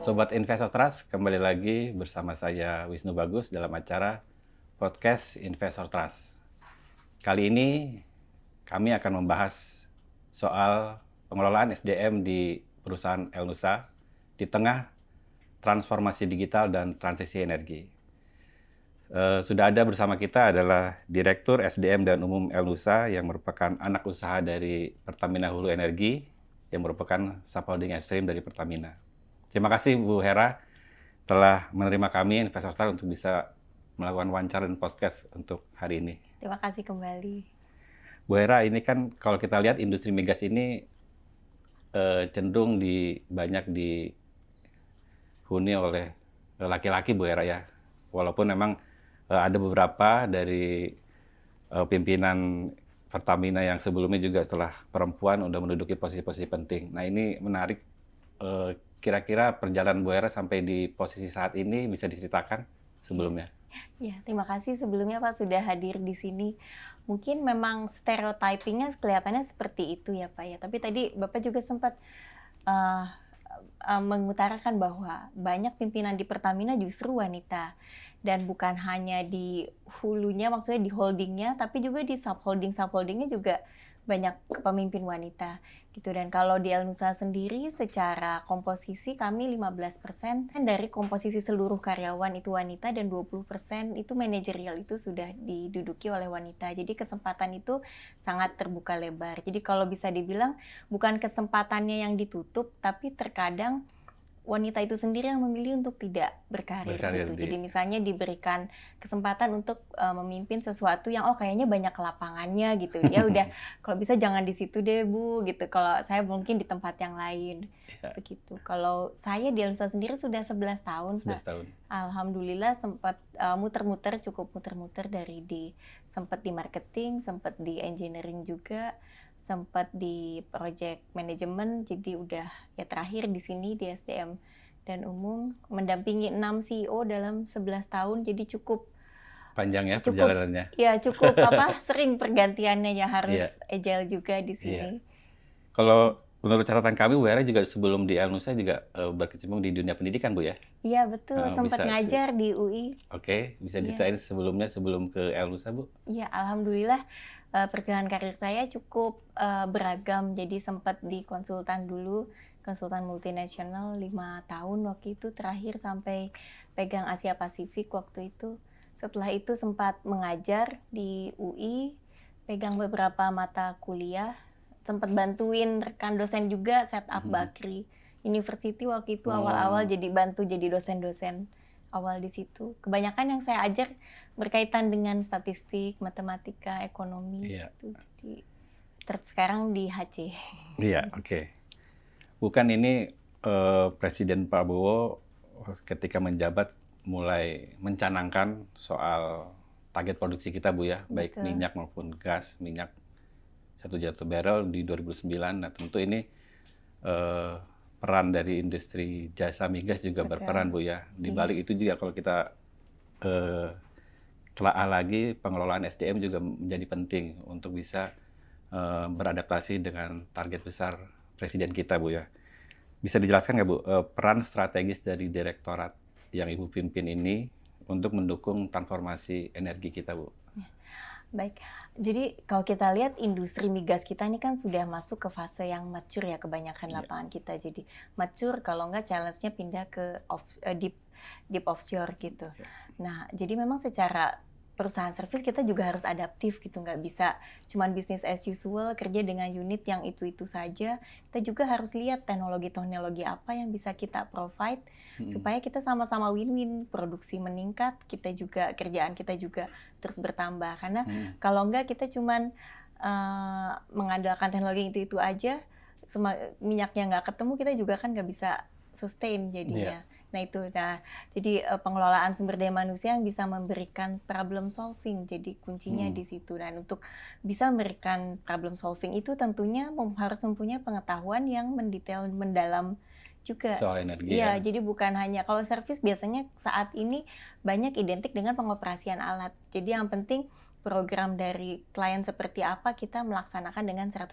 Sobat Investor Trust, kembali lagi bersama saya Wisnu Bagus dalam acara Podcast Investor Trust. Kali ini kami akan membahas soal pengelolaan SDM di perusahaan Elnusa di tengah transformasi digital dan transisi energi. Sudah ada bersama kita adalah Direktur SDM dan Umum Elnusa yang merupakan anak usaha dari Pertamina Hulu Energi yang merupakan subholding upstream dari Pertamina. Terima kasih Bu Hera telah menerima kami Investor Trust untuk bisa melakukan wawancara dan podcast untuk hari ini. Terima kasih kembali. Bu Hera, ini kan kalau kita lihat industri migas ini cenderung banyak dihuni oleh laki-laki, Bu Hera ya. Walaupun memang ada beberapa dari pimpinan Pertamina yang sebelumnya juga telah perempuan udah menduduki posisi-posisi penting. Nah, ini menarik. Kira-kira perjalanan Bu Hera sampai di posisi saat ini bisa diceritakan sebelumnya? Ya, terima kasih sebelumnya Pak sudah hadir di sini. Mungkin memang stereotypingnya kelihatannya seperti itu ya Pak ya. Tapi tadi Bapak juga sempat mengutarakan bahwa banyak pimpinan di Pertamina justru wanita. Dan bukan hanya di hulunya, maksudnya di holdingnya, tapi juga di subholdingnya juga banyak pemimpin wanita gitu. Dan kalau di Elnusa sendiri secara komposisi kami 15% kan dari komposisi seluruh karyawan itu wanita dan 20% itu manajerial itu sudah diduduki oleh wanita. Jadi kesempatan itu sangat terbuka lebar. Jadi kalau bisa dibilang bukan kesempatannya yang ditutup, tapi terkadang wanita itu sendiri yang memilih untuk tidak berkarir gitu. Jadi misalnya diberikan kesempatan untuk memimpin sesuatu yang kayaknya banyak lapangannya gitu. Ya udah kalau bisa jangan di situ deh Bu gitu. Kalau saya mungkin di tempat yang lain. Ya. Begitu. Kalau saya di Elnusa sendiri sudah 11 tahun, 11 tahun. Alhamdulillah sempat cukup muter-muter dari sempat di marketing, sempat di engineering juga, sempat di project management, jadi udah ya terakhir di sini di SDM dan Umum mendampingi 6 CEO dalam 11 tahun, jadi cukup panjang ya perjalanannya. Ya cukup sering pergantiannya ya harus agile juga di sini. Kalau menurut catatan kami, Bu Hera juga sebelum di Elnusa juga berkecimpung di dunia pendidikan, Bu ya? Iya betul, sempat ngajar di UI. Oke, bisa diceritain sebelum ke Elnusa, Bu? Iya, alhamdulillah. Perjalanan karir saya cukup beragam, jadi sempat di konsultan dulu, konsultan multinasional 5 tahun waktu itu, terakhir sampai pegang Asia Pasifik waktu itu. Setelah itu sempat mengajar di UI, pegang beberapa mata kuliah, sempat bantuin rekan dosen juga setup Bakri University waktu itu awal-awal jadi dosen-dosen awal di situ. Kebanyakan yang saya ajar berkaitan dengan statistik, matematika, ekonomi. Gitu. Jadi sekarang di HC. Iya, oke. Bukan ini Presiden Prabowo ketika menjabat mulai mencanangkan soal target produksi kita, Bu ya, baik minyak maupun gas, minyak 1 juta barrel di 2009. Nah, tentu ini peran dari industri jasa migas juga berperan, Bu ya. Di balik itu juga kalau kita telaah lagi, pengelolaan SDM juga menjadi penting untuk bisa beradaptasi dengan target besar Presiden kita, Bu ya. Bisa dijelaskan nggak, Bu, peran strategis dari direktorat yang Ibu pimpin ini untuk mendukung transformasi energi kita, Bu? Baik, jadi kalau kita lihat industri migas kita ini kan sudah masuk ke fase yang mature ya kebanyakan lapangan kita. Jadi mature, kalau nggak challenge-nya pindah ke deep offshore gitu. Nah, jadi memang secara perusahaan servis kita juga harus adaptif gitu, nggak bisa cuman business as usual kerja dengan unit yang itu saja. Kita juga harus lihat teknologi apa yang bisa kita provide supaya kita sama-sama win-win, produksi meningkat, kerjaan kita juga terus bertambah. Karena kalau enggak kita cuman mengandalkan teknologi itu aja, minyaknya nggak ketemu, kita juga kan nggak bisa sustain jadinya. Jadi pengelolaan sumber daya manusia yang bisa memberikan problem solving, jadi kuncinya di situ. Dan untuk bisa memberikan problem solving itu tentunya harus mempunyai pengetahuan yang mendetail, mendalam juga. Soal energi ya. Jadi bukan hanya, kalau servis biasanya saat ini banyak identik dengan pengoperasian alat. Jadi yang penting program dari klien seperti apa kita melaksanakan dengan 100%.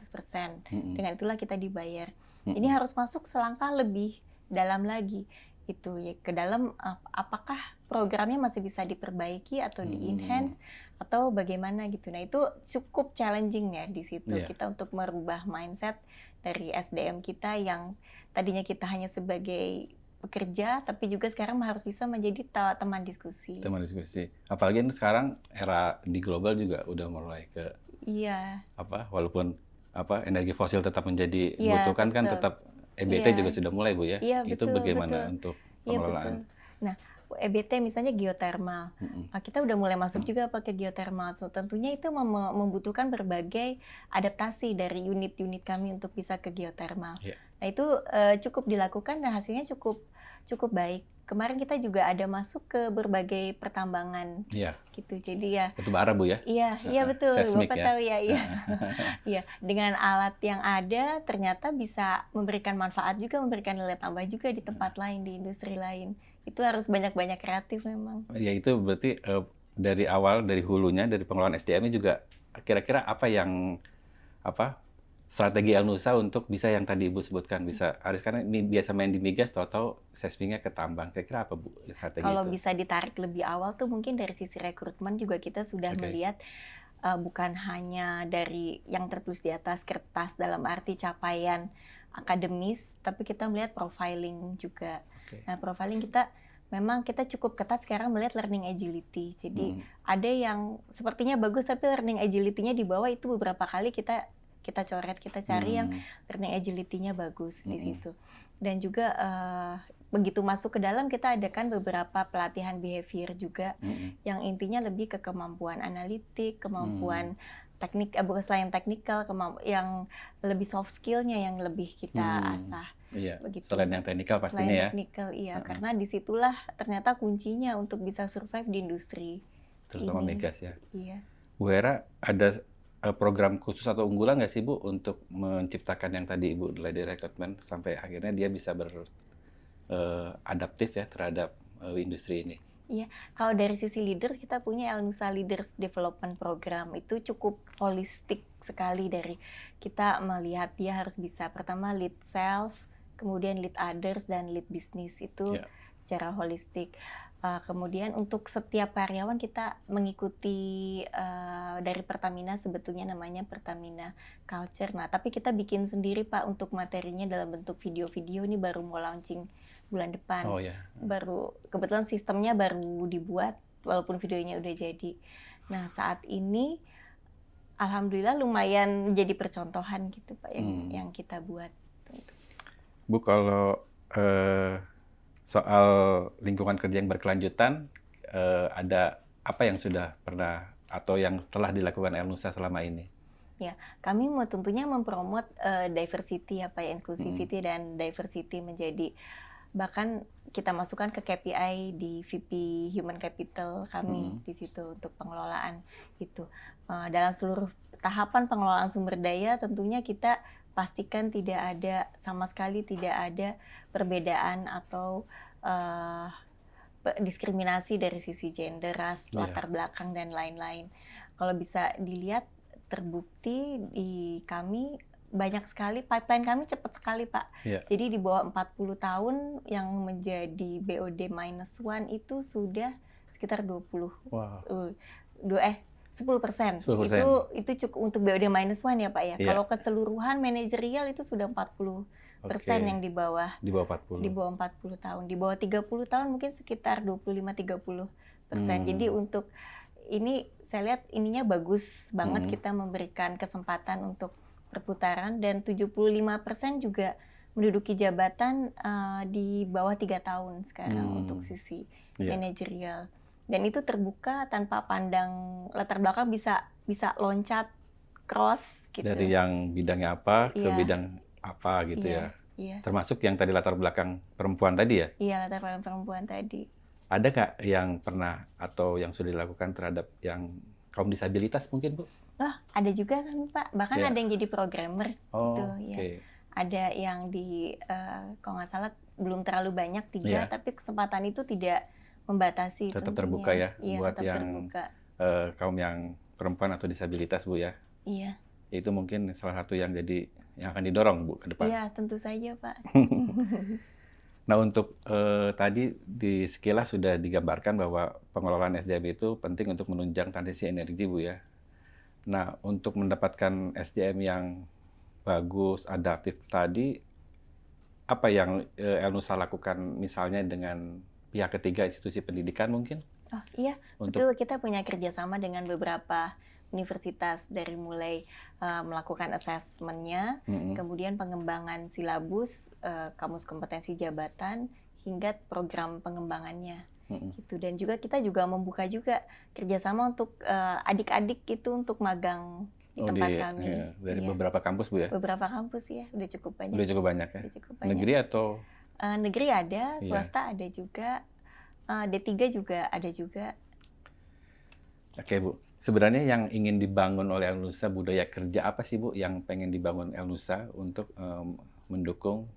Dengan itulah kita dibayar. Ini harus masuk selangkah lebih dalam lagi, itu ya ke dalam apakah programnya masih bisa diperbaiki atau di-enhance atau bagaimana gitu. Nah, itu cukup challenging ya di situ kita untuk merubah mindset dari SDM kita yang tadinya kita hanya sebagai pekerja, tapi juga sekarang harus bisa menjadi teman diskusi. Teman diskusi. Apalagi ini sekarang era di global juga udah mulai ke walaupun energi fosil tetap menjadi dibutuhkan kan tetap EBT juga sudah mulai Bu ya. Iya, itu bagaimana untuk pengelolaan? Nah, EBT misalnya geothermal. Kita udah mulai masuk juga pakai geothermal. So, tentunya itu membutuhkan berbagai adaptasi dari unit-unit kami untuk bisa ke geothermal. Nah, itu cukup dilakukan dan hasilnya cukup baik. Kemarin kita juga ada masuk ke berbagai pertambangan, gitu. Jadi ya. Batu bara Bu ya? Iya betul. Seismik, Bapak tahu ya. Iya. Dengan alat yang ada ternyata bisa memberikan manfaat juga, memberikan nilai tambah juga di tempat lain, di industri lain. Itu harus banyak-banyak kreatif memang. Ya itu berarti dari awal, dari hulunya, dari pengelolaan SDM-nya juga kira-kira apa yang strategi Elnusa untuk bisa yang tadi Ibu sebutkan, bisa harus karena ini biasa main di migas tahu-tahu seismiknya ke tambang. Kira-kira apa Bu strategi Kalau itu? bisa ditarik lebih awal tuh mungkin dari sisi rekrutmen juga kita sudah melihat bukan hanya dari yang tertulis di atas kertas dalam arti capaian akademis, tapi kita melihat profiling juga. Nah, profiling memang kita cukup ketat sekarang melihat learning agility. Jadi ada yang sepertinya bagus tapi learning agility-nya di bawah, itu beberapa kali kita coret, kita cari yang learning agility-nya bagus di situ. Dan juga begitu masuk ke dalam kita adakan beberapa pelatihan behavior juga yang intinya lebih ke kemampuan analitik, kemampuan teknik, bukan selain teknikal, yang lebih soft skill-nya yang lebih kita asah. Iya, begitu. Selain yang teknikal pastinya selain teknikal, karena disitulah ternyata kuncinya untuk bisa survive di industri. Terutama migas ya. Iya. Bu Hera, ada program khusus atau unggulan nggak sih Bu untuk menciptakan yang tadi Ibu dari rekrutmen sampai akhirnya dia bisa beradaptif ya terhadap industri ini? Iya, kalau dari sisi leaders kita punya Elnusa Leaders Development Program, itu cukup holistik sekali. Dari kita melihat dia harus bisa pertama lead self, kemudian lead others dan lead business itu secara holistik. Kemudian untuk setiap karyawan kita mengikuti dari Pertamina, sebetulnya namanya Pertamina Culture. Nah, tapi kita bikin sendiri Pak untuk materinya dalam bentuk video-video, ini baru mau launching bulan depan. Baru kebetulan sistemnya baru dibuat walaupun videonya udah jadi. Nah, saat ini alhamdulillah lumayan jadi percontohan gitu Pak yang kita buat. Bu, kalau soal lingkungan kerja yang berkelanjutan, ada apa yang sudah pernah atau yang telah dilakukan Elnusa selama ini? Ya, kami mau tentunya mempromot diversity inclusivity dan diversity menjadi, bahkan kita masukkan ke KPI di VP Human Capital kami di situ untuk pengelolaan itu. Dalam seluruh tahapan pengelolaan sumber daya tentunya kita pastikan sama sekali tidak ada perbedaan atau diskriminasi dari sisi gender, ras, latar belakang dan lain-lain. Kalau bisa dilihat terbukti di kami banyak sekali, pipeline kami cepat sekali Pak. Jadi di bawah 40 tahun yang menjadi BOD-1 itu sudah sekitar 20. 10%. Itu cukup untuk BOD-1 ya Pak ya. Kalau keseluruhan manajerial itu sudah 40% yang di bawah 40. Di bawah 40 tahun. Di bawah 30 tahun mungkin sekitar 25-30%. Jadi untuk ini saya lihat ininya bagus banget, kita memberikan kesempatan untuk perputaran, dan 75% juga menduduki jabatan di bawah 3 tahun sekarang untuk sisi manajerial. Dan itu terbuka tanpa pandang latar belakang, bisa loncat cross gitu. Dari yang bidangnya apa ke bidang apa gitu ya. Termasuk yang tadi latar belakang perempuan tadi ya? Iya, latar belakang perempuan tadi. Ada nggak yang pernah atau yang sudah dilakukan terhadap yang kaum disabilitas mungkin Bu? Ada juga kan Pak, bahkan ada yang jadi programmer gitu ya. Ada yang kalau nggak salah belum terlalu banyak 3, tapi kesempatan itu tidak membatasi. Tetap tentunya. Terbuka ya buat yang kaum yang perempuan atau disabilitas Bu ya. Iya. Itu mungkin salah satu yang akan didorong Bu ke depan. Iya, tentu saja Pak. Nah, untuk tadi di sekilas sudah digambarkan bahwa pengelolaan SDM itu penting untuk menunjang transisi energi, Bu ya. Nah, untuk mendapatkan SDM yang bagus, adaptif tadi, apa yang Elnusa lakukan misalnya dengan pihak ketiga institusi pendidikan mungkin? Oh iya, Untuk betul. Kita punya kerjasama dengan beberapa universitas dari mulai melakukan asesmennya, mhm, kemudian pengembangan silabus, kamus kompetensi jabatan, hingga program pengembangannya mhm. gitu. Dan juga kita juga membuka juga kerjasama untuk adik-adik gitu untuk magang di Oh, tempat kami. dari Iya, beberapa kampus, Bu ya? beberapa kampus ya, udah cukup banyak, Udah cukup banyak ya? udah cukup banyak. Negeri atau Negeri ada, iya? swasta ada juga, D3 juga ada juga. Oke, Bu. Sebenarnya yang ingin dibangun oleh Elnusa, budaya kerja apa sih, Bu, yang pengen dibangun Elnusa untuk mendukung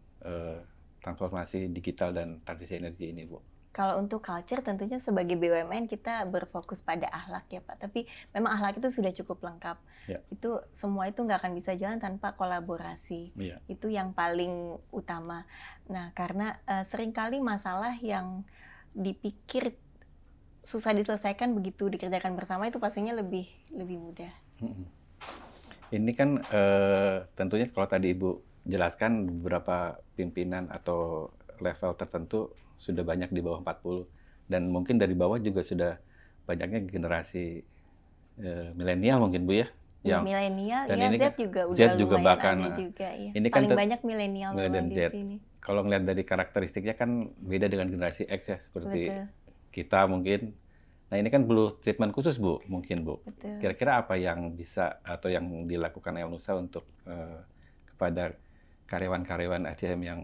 transformasi digital dan transisi energi ini, Bu? Kalau untuk culture tentunya sebagai BUMN kita berfokus pada akhlak ya Pak, tapi memang akhlak itu sudah cukup lengkap. Ya, Itu semua itu nggak akan bisa jalan tanpa kolaborasi. iya. Itu yang paling utama. Nah, karena seringkali masalah yang dipikir susah diselesaikan begitu dikerjakan bersama itu pastinya lebih mudah. Mhm. Ini kan tentunya kalau tadi Ibu jelaskan beberapa pimpinan atau level tertentu sudah banyak di bawah 40 dan mungkin dari bawah juga sudah banyaknya generasi milenial mungkin, Bu ya? Ya Yang milenial, dan ya ini kan Z juga Z udah juga lumayan bahkan ada juga ya. ini kan Paling banyak milenial milenial memang di Z. sini. Kalau ngelihat dari karakteristiknya kan beda dengan generasi X ya, seperti Betul, kita mungkin. Nah, ini kan perlu treatment khusus, Bu, mungkin, Bu. betul. Kira-kira apa yang bisa atau yang dilakukan Elnusa untuk kepada karyawan-karyawan SDM yang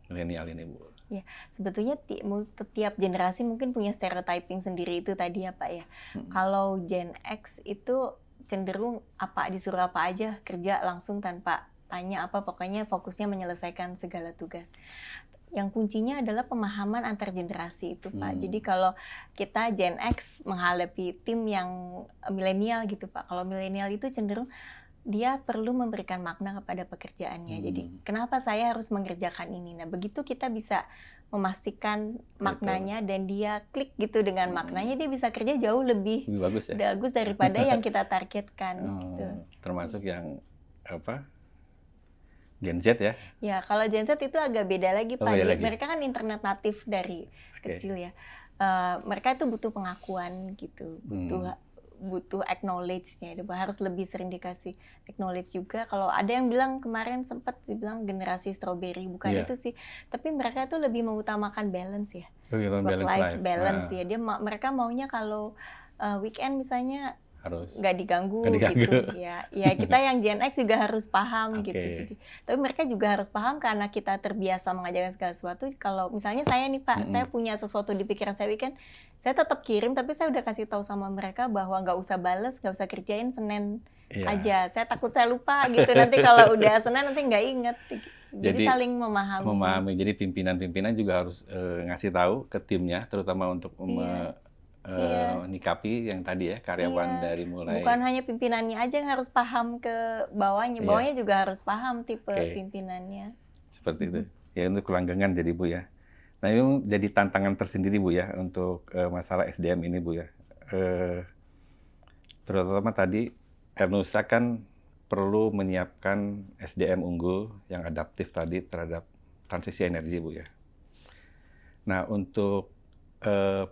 milenial ini, Bu? Ya, sebetulnya setiap generasi mungkin punya stereotyping sendiri itu tadi ya Pak ya. Mhm. Kalau Gen X itu cenderung disuruh apa aja kerja langsung tanpa tanya apa, pokoknya fokusnya menyelesaikan segala tugas. Yang kuncinya adalah pemahaman antar generasi itu Pak. Jadi kalau kita Gen X menghadapi tim yang milenial gitu Pak. Kalau milenial itu cenderung dia perlu memberikan makna kepada pekerjaannya. Jadi kenapa saya harus mengerjakan ini? Nah, begitu kita bisa memastikan maknanya dan dia klik gitu dengan maknanya, dia bisa kerja jauh lebih Lebih bagus ya? bagus daripada yang kita targetkan gitu. Termasuk yang apa? Gen Z ya? Ya, kalau Gen Z itu agak beda lagi Oh, Pak. beda lagi. Mereka kan internet natif dari Oke. kecil ya. Mereka itu butuh pengakuan gitu, butuh acknowledge-nya, harus lebih sering dikasih acknowledge juga. Kalau ada yang bilang kemarin sempat dibilang generasi strawberry, bukan Iya. itu sih. Tapi mereka tuh lebih mengutamakan balance ya, Kegiatan balance work-life life. balance Nah, ya. Mereka maunya kalau weekend misalnya harus nggak diganggu nggak diganggu. gitu ya. Ya kita yang Gen X juga harus paham gitu. Oke. Jadi, tapi mereka juga harus paham karena kita terbiasa mengajarkan segala sesuatu. Kalau misalnya saya nih Pak, saya punya sesuatu di pikiran saya weekend, saya tetap kirim tapi saya udah kasih tahu sama mereka bahwa nggak usah bales, nggak usah kerjain Senin Iya. aja. Saya takut saya lupa gitu. Nanti kalau udah Senin nanti nggak inget. Jadi Jadi, saling memahami. Jadi pimpinan-pimpinan juga harus ngasih tahu ke timnya, terutama untuk Iya. menyikapi yang tadi ya, karyawan Iya. dari mulai Bukan hanya pimpinannya aja yang harus paham ke bawahnya, Iya. bawahnya juga harus paham tipe Oke. pimpinannya. seperti itu. Ya untuk kelanggengan jadi, Bu ya. Nah, itu jadi tantangan tersendiri, Bu ya, untuk masalah SDM ini, Bu ya. Terutama tadi Elnusa kan perlu menyiapkan SDM unggul yang adaptif tadi terhadap transisi energi, Bu ya. Nah, untuk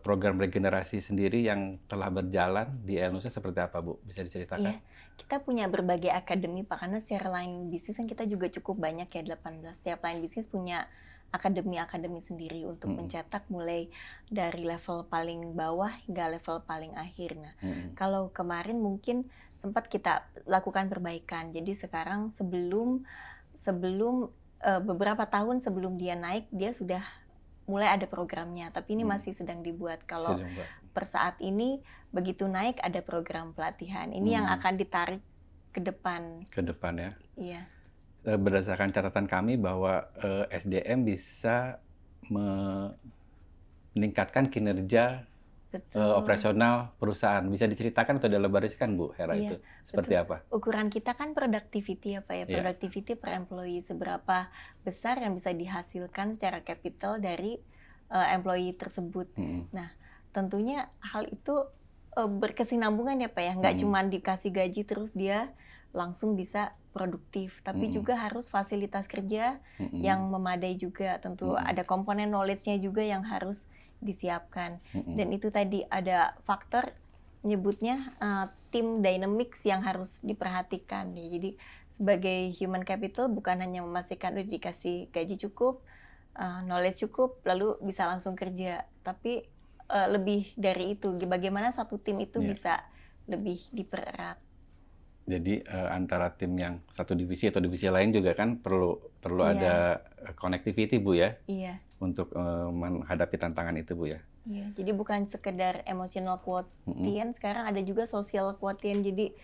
program regenerasi sendiri yang telah berjalan di Elnusa seperti apa, Bu? Bisa diceritakan? Iya, kita punya berbagai akademi Pak, karena secara line bisnis kan kita juga cukup banyak ya, 18. Setiap line bisnis punya akademi-akademi sendiri untuk mencetak mulai dari level paling bawah hingga level paling akhir. Nah, kalau kemarin mungkin sempat kita lakukan perbaikan. Jadi sekarang sebelum beberapa tahun sebelum dia naik, dia sudah mulai ada programnya, tapi ini masih sedang dibuat. Kalau Sedang, Pak. per saat ini begitu naik ada program pelatihan. Ini yang akan ditarik ke depan. Ke depan ya. Iya. Berdasarkan catatan kami bahwa SDM bisa meningkatkan kinerja Betul. operasional perusahaan. Bisa diceritakan atau dielaborasikan Bu Hera Iya, itu seperti betul. apa? Ukuran kita kan productivity ya Pak ya, Iya. productivity per employee, seberapa besar yang bisa dihasilkan secara capital dari employee tersebut. Mm-mm. Nah, tentunya hal itu berkesinambungan ya Pak ya, nggak Mm-mm. cuma dikasih gaji terus dia langsung bisa produktif, tapi Mm-mm. juga harus fasilitas kerja Mm-mm. yang memadai juga. Tentu Mm-mm. ada komponen knowledge-nya juga yang harus disiapkan. Mm-mm. Dan itu tadi ada faktor nyebutnya team dynamics yang harus diperhatikan. Jadi sebagai human capital bukan hanya memastikan udah dikasih gaji cukup, knowledge cukup, lalu bisa langsung kerja. Tapi lebih dari itu, bagaimana satu tim itu Iya. bisa lebih dipererat. Jadi antara tim yang satu divisi atau divisi lain juga kan perlu Iya. ada connectivity Bu ya, Iya. untuk menghadapi tantangan itu Bu ya. Iya, jadi bukan sekedar emotional quotient, sekarang ada juga social quotient. Jadi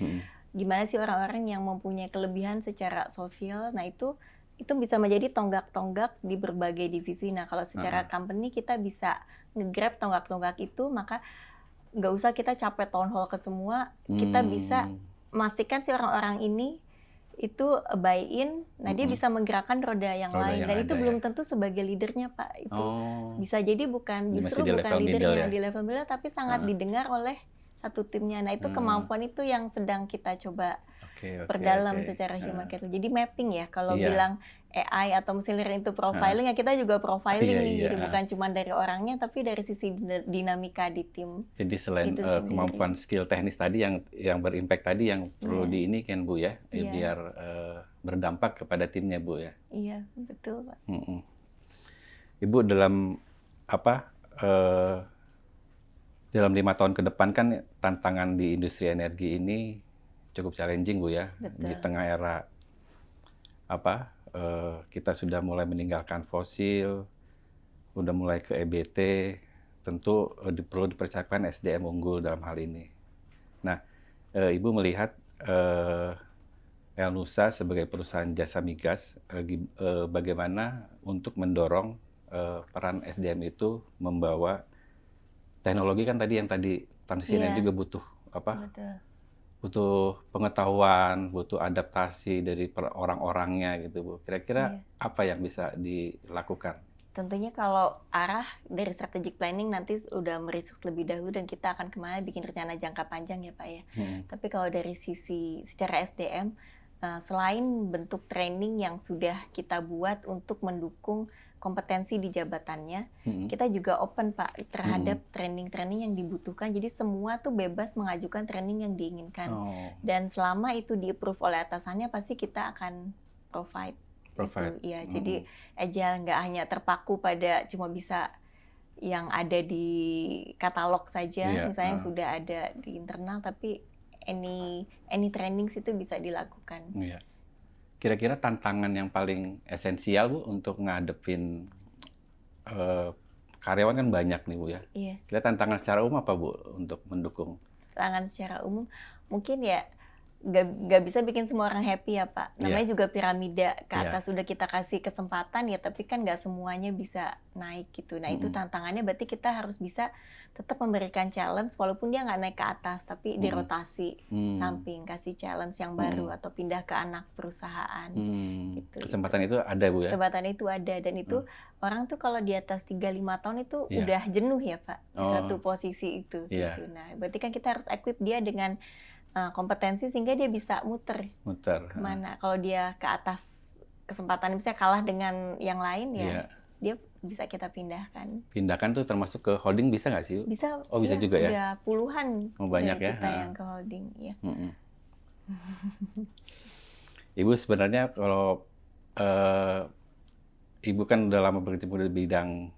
gimana sih orang-orang yang mempunyai kelebihan secara sosial, nah itu bisa menjadi tonggak-tonggak di berbagai divisi. Nah kalau secara company kita bisa nge-grab tonggak-tonggak itu, maka nggak usah kita capek town hall ke semua, kita bisa memastikan si orang-orang ini itu buy-in, nah dia bisa menggerakkan roda yang Roda lain, yang dan itu ada belum ya. tentu sebagai leadernya Pak. Itu Oh, bisa jadi bukan, masih justru di bukan level middle leadernya ya? di level middle, tapi sangat didengar oleh satu timnya. Nah itu kemampuan itu yang sedang kita coba perdalam secara human capital. Jadi mapping ya, kalau Iya. bilang AI atau mesin learning itu profiling, ya kita juga profiling Iya, nih. iya. Jadi bukan cuma dari orangnya, tapi dari sisi dinamika di tim. Jadi selain itu sendiri. kemampuan skill teknis tadi yang berimpact tadi yang perlu Iya. diinikan Bu ya, Iya. biar berdampak kepada timnya Bu ya. Iya, betul Pak. Ibu dalam dalam 5 tahun ke depan kan tantangan di industri energi ini cukup challenging Bu ya. Betul. Di tengah era kita sudah mulai meninggalkan fosil, udah mulai ke EBT, tentu perlu dipersiapkan SDM unggul dalam hal ini. Nah, Ibu melihat Elnusa sebagai perusahaan jasa migas, bagaimana untuk mendorong peran SDM itu membawa teknologi kan tadi transisi Iya. juga butuh Betul. butuh pengetahuan, butuh adaptasi dari orang-orangnya gitu Bu. Kira-kira apa yang bisa dilakukan? Tentunya kalau arah dari strategic planning nanti udah meresearch lebih dahulu dan kita akan kemana bikin rencana jangka panjang ya Pak ya. Tapi kalau dari sisi secara SDM, selain bentuk training yang sudah kita buat untuk mendukung kompetensi di jabatannya, kita juga open Pak terhadap training-training yang dibutuhkan. Jadi semua tuh bebas mengajukan training yang diinginkan. Dan selama itu di-approve oleh atasannya, pasti kita akan provide. Gitu. Ya, jadi agile nggak hanya terpaku pada cuma bisa yang ada di katalog saja, misalnya yang sudah ada di internal, tapi any training itu bisa dilakukan. Iya. Kira-kira tantangan yang paling esensial Bu untuk ngadepin karyawan kan banyak nih Bu ya. Iya. Kira tantangan secara umum apa Bu untuk mendukung? Tantangan secara umum mungkin ya nggak bisa bikin semua orang happy ya Pak. Namanya juga piramida ke atas udah kita kasih kesempatan ya, tapi kan nggak semuanya bisa naik gitu. Nah itu tantangannya, berarti kita harus bisa tetap memberikan challenge walaupun dia nggak naik ke atas, tapi dirotasi samping, kasih challenge yang baru atau pindah ke anak perusahaan. Gitu. Kesempatan itu ada Bu ya? Kesempatan itu ada, dan itu orang tuh kalau di atas 3-5 tahun itu udah jenuh ya Pak di satu posisi itu. Gitu. Nah berarti kan kita harus equip dia dengan kompetensi sehingga dia bisa muter kemana. Kalau dia ke atas kesempatan bisa kalah dengan yang lain ya, dia bisa kita pindahkan. Pindahkan tuh termasuk ke holding bisa nggak sih? Bisa. Oh bisa juga ya? Udah puluhan banyak dari ya? Kita yang ke holding. Ya. Ibu sebenarnya kalau Ibu kan udah lama berkecimpung di bidang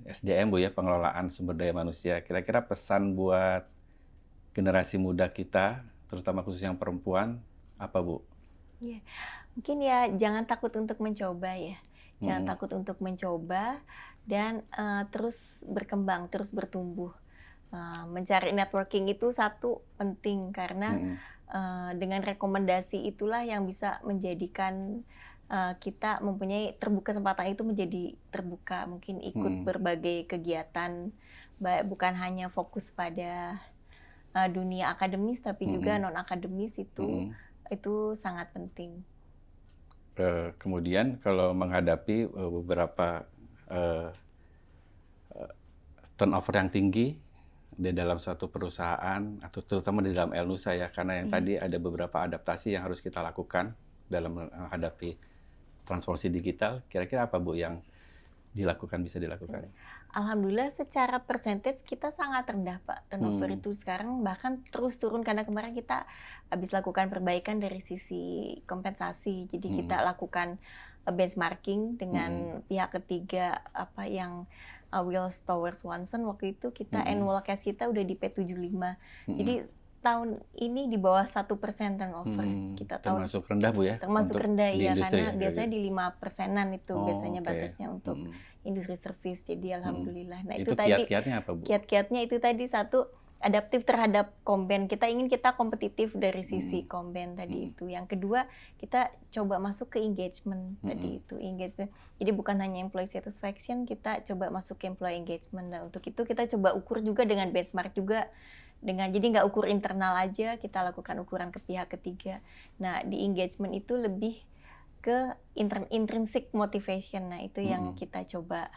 SDM Bu ya, pengelolaan sumber daya manusia. Kira-kira pesan buat generasi muda kita, terutama khusus yang perempuan, apa Bu? Iya, mungkin ya jangan takut untuk mencoba ya, jangan takut untuk mencoba dan terus berkembang, terus bertumbuh. Mencari networking itu satu penting karena dengan rekomendasi itulah yang bisa menjadikan kita mempunyai kesempatan itu menjadi terbuka, mungkin ikut berbagai kegiatan, bukan hanya fokus pada dunia akademis, tapi juga non akademis itu sangat penting. Kemudian kalau menghadapi beberapa turnover yang tinggi di dalam suatu perusahaan atau terutama di dalam El-Nusa ya, karena yang tadi ada beberapa adaptasi yang harus kita lakukan dalam menghadapi transformasi digital. Kira-kira apa Bu yang bisa dilakukan? Alhamdulillah secara percentage kita sangat rendah Pak, turnover itu sekarang bahkan terus turun karena kemarin kita habis lakukan perbaikan dari sisi kompensasi. Jadi kita lakukan benchmarking dengan pihak ketiga yang Wills Towers Watson. Waktu itu kita annual cash kita udah di P75. Jadi tahun ini di bawah 1% turnover. Kita termasuk rendah Bu ya? Termasuk rendah ya, industri, karena biasanya di 5%-an itu biasanya batasnya untuk industri service. Jadi alhamdulillah. Nah itu tadi kiat-kiatnya apa Bu? Kiat-kiatnya itu tadi satu, adaptif terhadap komben. Kita ingin kita kompetitif dari sisi komben tadi itu. Yang kedua, kita coba masuk ke engagement tadi itu. Engagement. Jadi bukan hanya employee satisfaction, kita coba masuk ke employee engagement. Nah untuk itu kita coba ukur juga dengan benchmark juga. Jadi nggak ukur internal aja, kita lakukan ukuran ke pihak ketiga. Nah di engagement itu lebih ke intrinsic motivation. Nah itu yang kita coba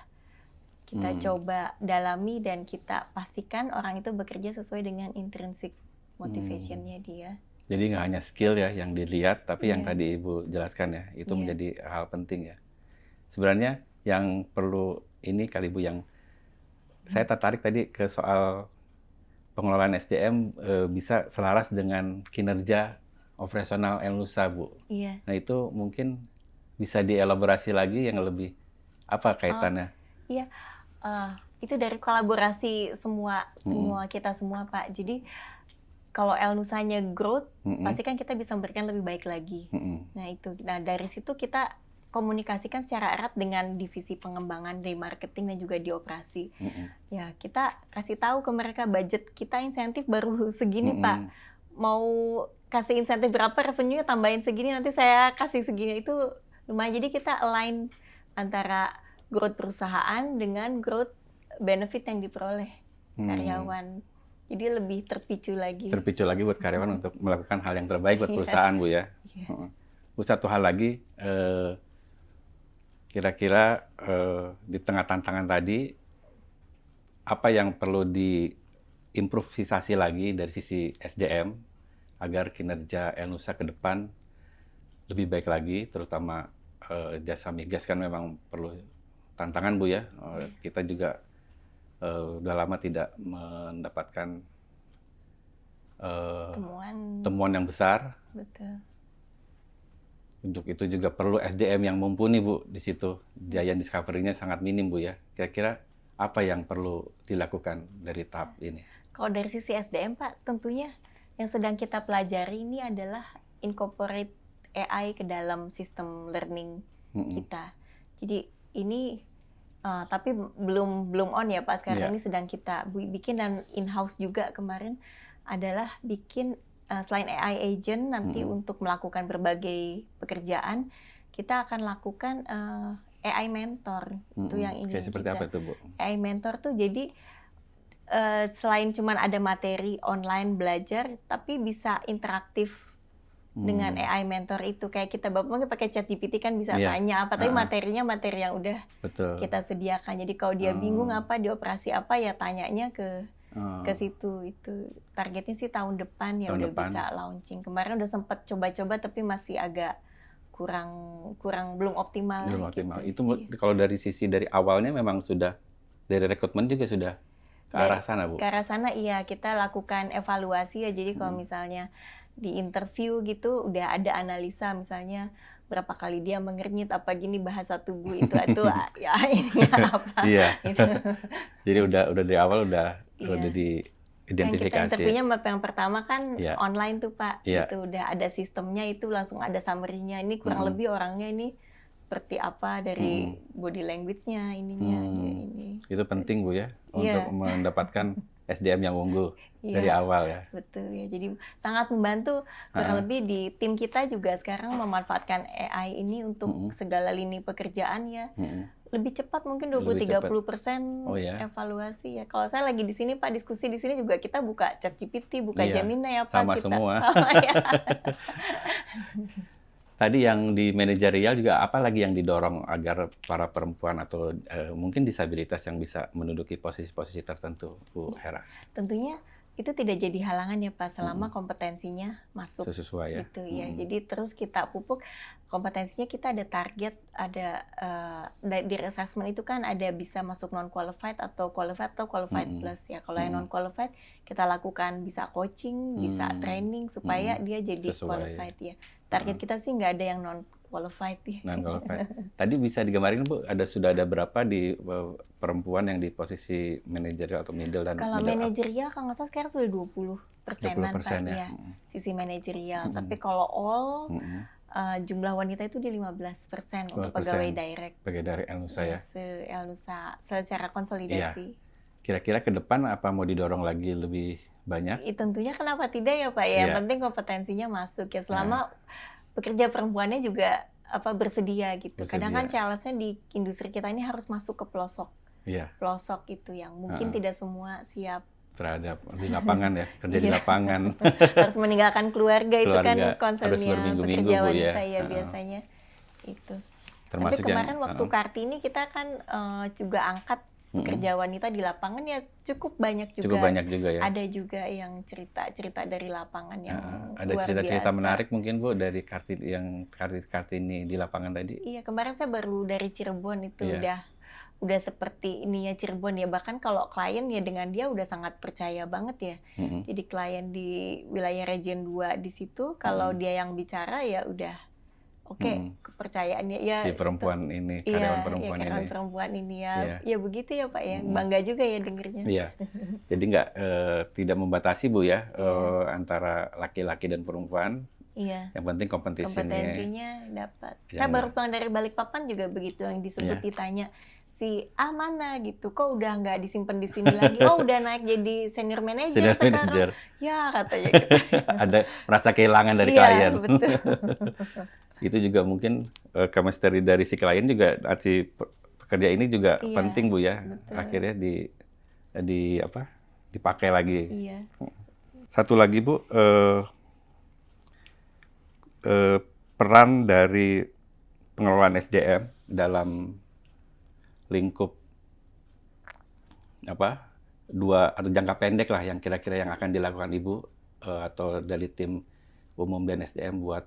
dalami dan kita pastikan orang itu bekerja sesuai dengan intrinsic motivation-nya dia. Jadi nggak hanya skill ya yang dilihat, tapi yang tadi Ibu jelaskan ya, itu menjadi hal penting ya. Sebenarnya yang perlu ini kali Bu, yang saya tertarik tadi ke soal pengelolaan SDM bisa selaras dengan kinerja operasional El-Nusa Bu. Iya. Nah itu mungkin bisa dielaborasi lagi yang lebih apa kaitannya? Iya. Itu dari kolaborasi semua kita semua Pak. Jadi kalau El-Nusanya growth, pasti kan kita bisa memberikan lebih baik lagi. Nah dari situ kita komunikasikan secara erat dengan divisi pengembangan dari marketing dan juga di operasi. Ya kita kasih tahu ke mereka budget kita insentif baru segini Pak. Mau kasih insentif berapa, revenue tambahin segini, nanti saya kasih segini, itu lumayan. Jadi kita align antara growth perusahaan dengan growth benefit yang diperoleh karyawan. Jadi lebih terpicu lagi buat karyawan untuk melakukan hal yang terbaik buat perusahaan Bu ya. Bu, satu hal lagi, kira-kira di tengah tantangan tadi, apa yang perlu diimprovisasi lagi dari sisi SDM agar kinerja El-Nusa ke depan lebih baik lagi, terutama jasa migas kan memang perlu tantangan Bu ya. Kita juga udah lama tidak mendapatkan temuan yang besar. Betul. Untuk itu juga perlu SDM yang mumpuni Bu di situ. Giant discovery-nya sangat minim Bu ya. Kira-kira apa yang perlu dilakukan dari tahap ini? Kalau dari sisi SDM Pak, tentunya yang sedang kita pelajari ini adalah incorporate AI ke dalam sistem learning kita. Jadi ini tapi belum on ya Pak. Sekarang ini sedang kita bikin, dan in-house juga kemarin adalah bikin selain AI agent nanti untuk melakukan berbagai pekerjaan, kita akan lakukan AI mentor. Itu yang ingin Kayak seperti kita. apa itu Bu? AI mentor tuh jadi selain cuman ada materi online belajar, tapi bisa interaktif dengan AI mentor itu. Kayak kita mungkin pakai ChatGPT kan bisa tanya apa, tapi materinya materi yang udah kita sediakan. Jadi kalau dia bingung apa di operasi apa, ya tanyanya ke situ. Itu targetnya sih tahun depan ya udah bisa launching. Kemarin udah sempat coba-coba tapi masih agak kurang belum optimal. Belum optimal. Gitu. Itu kalau dari sisi dari awalnya memang sudah dari rekrutmen juga sudah ke arah sana Bu. Ke arah sana iya, kita lakukan evaluasi ya. Jadi kalau misalnya di interview gitu udah ada analisa, misalnya berapa kali dia mengernyit apa gini, bahasa tubuh itu ya ininya apa. Iya. Jadi udah dari awal udah diidentifikasi. Yang kita interviewnya yang pertama kan online tuh Pak. Itu udah ada sistemnya, itu langsung ada summary-nya. Ini kurang lebih orangnya ini seperti apa dari body language-nya ininya ini. Itu penting Bu ya untuk mendapatkan SDM yang unggul dari Iya, awal ya. betul ya. Jadi sangat membantu, Heeh, terlebih di tim kita juga sekarang memanfaatkan AI ini untuk mhm, segala lini pekerjaan ya. mhm. Lebih cepat mungkin Lebih cepat. 20-30% Oh ya? evaluasi ya. Kalau saya lagi di sini Pak, diskusi di sini juga kita buka ChatGPT, buka Iya, Gemini ya Pak, sama kita semua. sama ya. Tadi yang di manajerial juga apa lagi yang didorong agar para perempuan atau mungkin disabilitas yang bisa menduduki posisi-posisi tertentu, Bu Hera? Tentunya itu tidak jadi halangan ya Pak, Mhm, selama kompetensinya masuk sesuai ya? gitu ya. Mhm, Jadi terus kita pupuk kompetensinya, kita ada target, ada di assessment itu kan ada bisa masuk non qualified atau qualified mhm, plus ya. Kalau yang mhm, non qualified kita lakukan bisa coaching, bisa mmm, training supaya mhm, dia jadi sesuai ya, qualified ya. heeh, Target kita sih nggak ada yang non qualified ya. non-qualified. Tadi bisa digambarin Bu, sudah ada berapa di perempuan yang di posisi manajerial atau middle dan Kalau middle up? manajerial kalau nggak salah sekarang sudah 20%-an Pak, 20% ya? iya, sisi manajerial. Tapi Mhm, kalau all mhm, jumlah wanita itu di 15% untuk pegawai 20% direct. sebagai dari Elnusa Iya, ya? se-Elnusa secara Iya. konsolidasi. Kira-kira ke depan apa mau didorong lagi lebih banyak? Tentunya kenapa tidak ya Pak ya, yang Iya, penting kompetensinya masuk ya, heeh, selama pekerja perempuannya juga bersedia gitu. Kadang kan bersedia. challenge-nya di industri kita ini harus masuk ke pelosok. Iya, Pelosok itu yang mungkin heeh, tidak semua siap. terhadap di lapangan ya, kerja di Iya. lapangan. Harus meninggalkan keluarga, itu kan Keluarga harus concern-nya berminggu-minggu, pekerja Bu, wanita ya? ya Heeh, biasanya, itu. Tapi termasuk yang kemarin waktu heeh, Kartini kita kan, juga angkat mhm, pekerja wanita di lapangan ya, cukup banyak cukup juga. banyak juga ya? Ada juga yang cerita-cerita dari lapangan yang Heeh, ada luar cerita-cerita biasa. menarik mungkin, Bu, dari Kartini di lapangan tadi? Iya, kemarin saya baru dari Cirebon itu Iya, udah seperti ini ya Cirebon ya, bahkan kalau klien ya dengan dia udah sangat percaya banget ya. mhm, Jadi klien di wilayah Region 2 di situ, kalau mhm, dia yang bicara ya udah oke, mhm. kepercayaannya Si ya perempuan ini, karyawan iya, ya perempuan ini. karyawan perempuan ini ya, Iya, ya begitu ya Pak ya, mhm. bangga juga ya dengernya. Iya, jadi nggak, tidak membatasi Bu ya, Iya, antara laki-laki dan perempuan, iya, yang penting kompetisinya kompetensinya dapat. Saya yang baru pulang dari Balikpapan juga begitu, yang disebut iya, ditanya, "Si A mana?" gitu, "Kok udah nggak disimpan di sini lagi?" "Oh udah naik jadi senior manager senior sekarang." manager, "Ya," katanya gitu. ada merasa kehilangan dari Iya, klien. betul. Itu juga mungkin, chemistry dari si klien juga si pekerja ini juga Iya, penting Bu ya, betul. akhirnya di apa, dipakai lagi. Iya. Satu lagi Bu, eee, peran dari pengelolaan SDM dalam lingkup apa, atau jangka pendek lah yang kira-kira yang akan dilakukan Ibu, atau dari tim umum dan SDM buat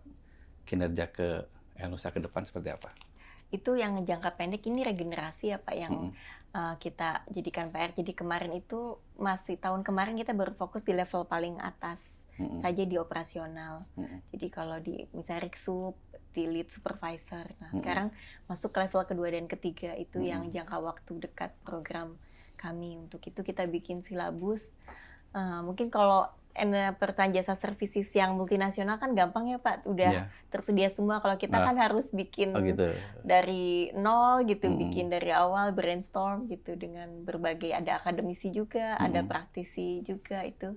kinerja ke Elnusa ke depan seperti apa? Itu yang jangka pendek ini regenerasi ya Pak, yang Mhm, kita jadikan PR. Jadi kemarin itu tahun kemarin kita baru fokus di level paling atas mhm, saja di operasional. mhm, Jadi kalau di misalnya Riksup, di lead supervisor. Nah, mhm, sekarang masuk ke level kedua dan ketiga itu yang mhm. jangka waktu dekat program kami. Untuk itu kita bikin silabus. Mungkin kalau perusahaan jasa services yang multinasional kan gampang ya Pak, udah Iya. tersedia semua. Kalau kita Nah, kan harus oh bikin gitu. dari nol gitu, Mhm, bikin dari awal brainstorm gitu dengan berbagai, ada akademisi juga, ada mhm. praktisi juga, itu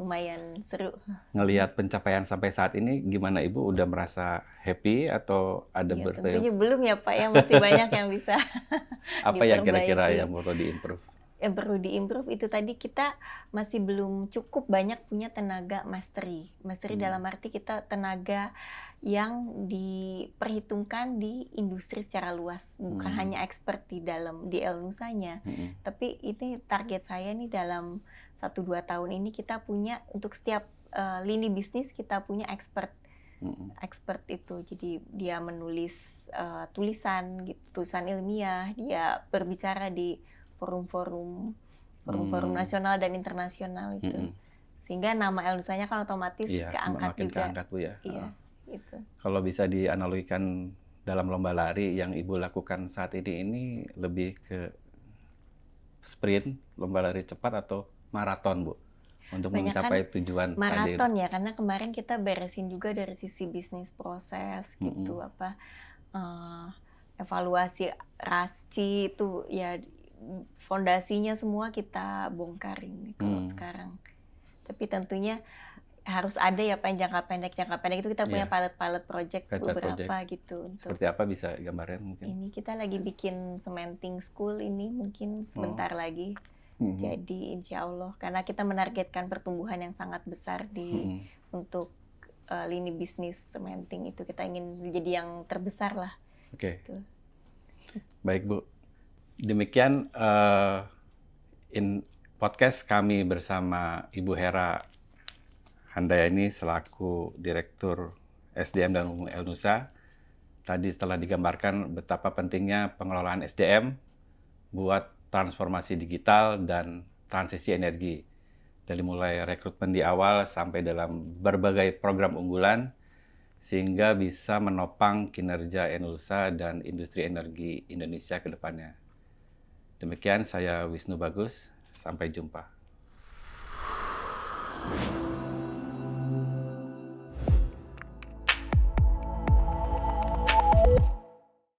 lumayan seru. Ngelihat pencapaian sampai saat ini gimana Ibu, udah merasa happy atau ada Ya tentunya belum ya Pak ya, masih apa banyak yang bisa yang kira-kira diperbaiki. yang perlu di-improve? Yang perlu di-improve itu tadi, kita masih belum cukup banyak punya tenaga mastery. Mastery Mmm, dalam arti kita tenaga yang diperhitungkan di industri secara luas, bukan mmm, hanya expert di Elnusanya. mhm, Tapi ini target saya nih dalam 1-2 tahun ini kita punya untuk setiap lini bisnis kita punya expert. mhm, Expert itu, jadi dia menulis tulisan gitu, tulisan ilmiah, dia berbicara di forum-forum forum-forum mmm, nasional dan internasional itu. mhm. Sehingga nama Elnusanya kan otomatis Iya, keangkat makin juga. keangkat Bu ya, heeh. Iya, itu. Kalau bisa dianalogikan dalam lomba lari yang Ibu lakukan saat ini lebih ke sprint, lomba lari cepat atau maraton Bu, untuk Kebanyakan mencapai tujuan tadi? maraton ya, karena kemarin kita beresin juga dari sisi bisnis proses Mhm, gitu, evaluasi RASCI itu ya fondasinya semua kita bongkar ini kalau Hmm. sekarang. Tapi tentunya harus ada ya Pak yang jangka pendek itu kita punya Iya. pilot project Pilot beberapa gitu untuk Seperti apa bisa gambarin mungkin? ini kita lagi bikin cementing school ini mungkin sebentar lagi. Mhm. Jadi insya Allah karena kita menargetkan pertumbuhan yang sangat besar Mhm. untuk lini bisnis cementing itu kita ingin menjadi yang terbesar lah. Oke. Gitu. Baik Bu. Demikian podcast kami bersama Ibu Hera Handayani selaku Direktur SDM dan Umum Elnusa. Tadi setelah digambarkan betapa pentingnya pengelolaan SDM buat transformasi digital dan transisi energi. Dari mulai rekrutmen di awal sampai dalam berbagai program unggulan sehingga bisa menopang kinerja Enulsa dan industri energi Indonesia ke depannya. Demikian saya Wisnu Bagus, sampai jumpa.